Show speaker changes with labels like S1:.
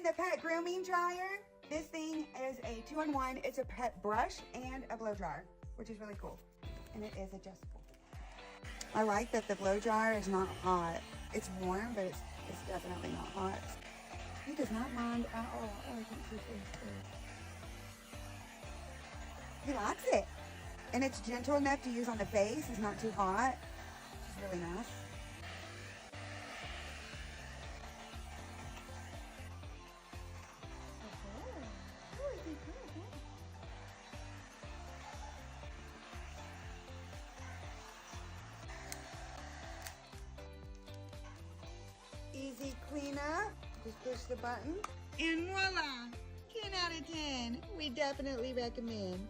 S1: the pet grooming dryer. This thing is a 2-in-1. It's a pet brush and a blow dryer, which is really cool. And it is adjustable. I like that the blow dryer is not hot. It's warm, but it's definitely not hot. He does not mind at all. Oh, I can't see his face. He likes it. And it's gentle enough to use on the face. It's not too hot. It's really nice. Easy cleanup. Just push the button. And voila! 10 out of 10. We definitely recommend.